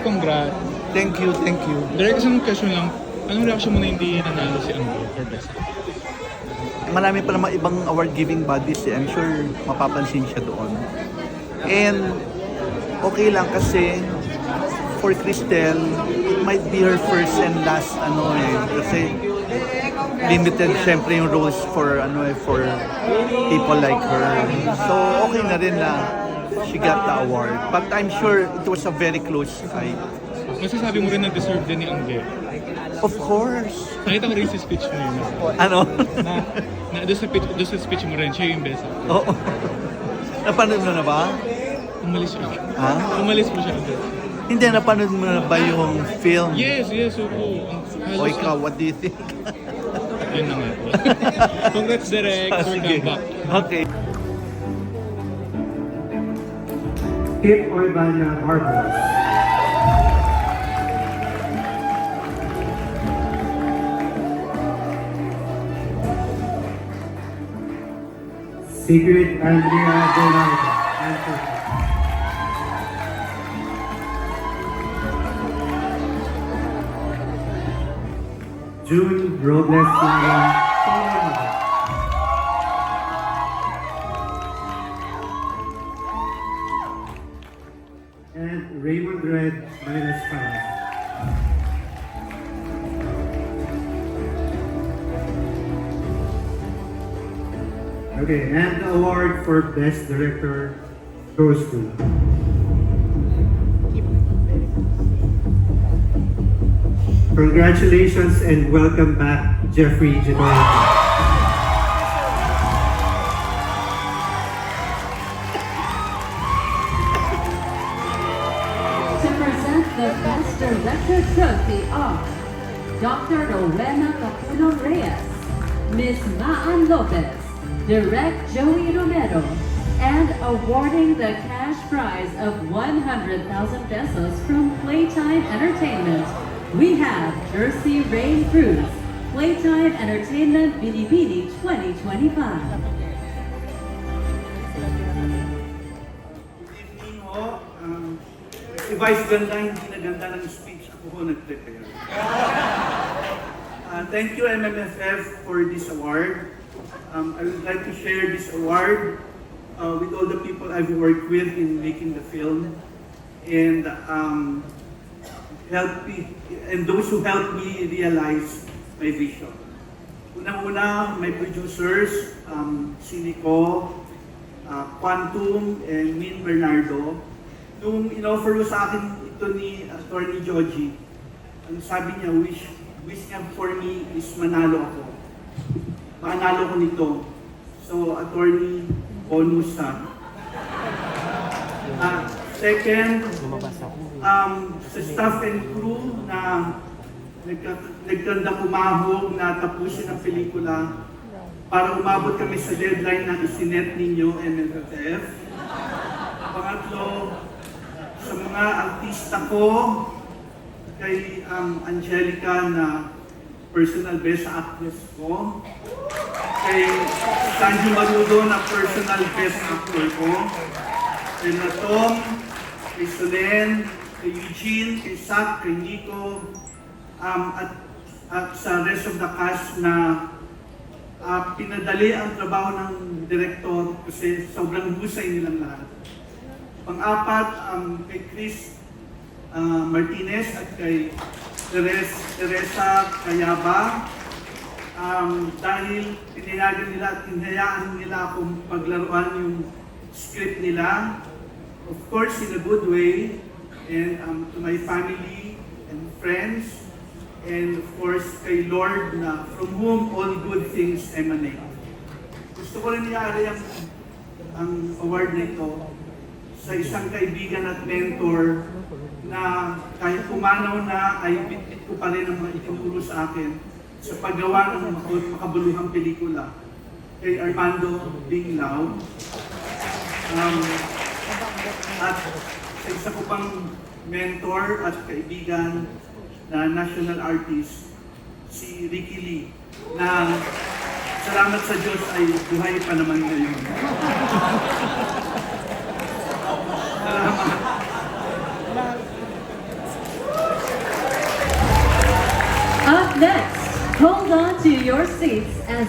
Congrats. Thank you, thank you. Direct isang question lang, anong reaction mo na hindi nanalo si Angge for best actor? Marami pa namang ibang award-giving bodies eh. I'm sure mapapansin siya doon. And okay lang kasi for Cristel, it might be her first and last kasi limited syempre yung roles for for people like her. So okay na rin na she got the award. But I'm sure it was a very close fight. Masasabi mo rin na deserve din ni Angge. Of course. Nakita ko rin si speech mo yun. Ano? Doon sa speech mo rin, siya yung best actor. Oo. Napanood mo na ba? Umalis siya. Ha? Umalis mo siya agad. Hindi, napanood mo na ba yung film? Yes, oo. O ikaw, what do you think? Yun na nga. Congrats, Direk. Sige. Welcome back. Okay. Kit Oibana Marbles. Sigrid Andrea Donalda. June Robles Silva. And Raymond Red minus 5. Okay, and the award for Best Director goes to congratulations and welcome back, Jeffrey Genoa. To present the Best Director Trophy are Dr. Rowena Capuno Reyes, Ms. Maan Lopez, Direct Joey Romero, and awarding the cash prize of 100,000 pesos from Playtime Entertainment, we have Jersey Rain Cruz, Playtime Entertainment Binibini 2025. Si Vice ganda, hindi na ganda ng speech. Ako ho nag-prepare. Thank you MMFF for this award. I would like to share this award with all the people I've worked with in making the film and those who helped me realize my vision. Unang-una, my producers, si Nico, Quantum, and Min Bernardo. Nung in-offer ko sa akin ito ni Attorney Joji, ang sabi niya, wish niya for me is manalo ako. Manalo ko nito. So, Attorney, bonus ha. Second, sa staff and crew na nagkanda kumahog na tapusin ang pelikula para umabot kami sa deadline na isinet ninyo, MMFF. Pangatlo, sa mga artista ko, kay Angelica na personal best actress ko, kay Sanji Marudo na personal best actor ko, kay Natong, kay Solen, kay Eugene, kay Sak, kay Nico, at sa rest of the cast na pinadali ang trabaho ng direktor kasi sobrang husay nilang lahat. Pang-apat, kay Chris Martinez at kay Teresa Cayaba, dahil pinayagan nila at hinayaan nila akong paglaruan yung script nila, of course in a good way, and to my family and friends, and of course kay Lord na from whom all good things emanate. Gusto ko rin iari ang award na ito sa isang kaibigan at mentor na kahit pumanaw na ay bitbit ko pa rin ang mga itinuro sa akin sa paggawa ng makabuluhang pelikula, kay Armando Binglao. At sa isa ko pang mentor at kaibigan na national artist, si Ricky Lee, na salamat sa Diyos ay buhay pa naman ngayon. Salamat. Up next, hold on to your seats as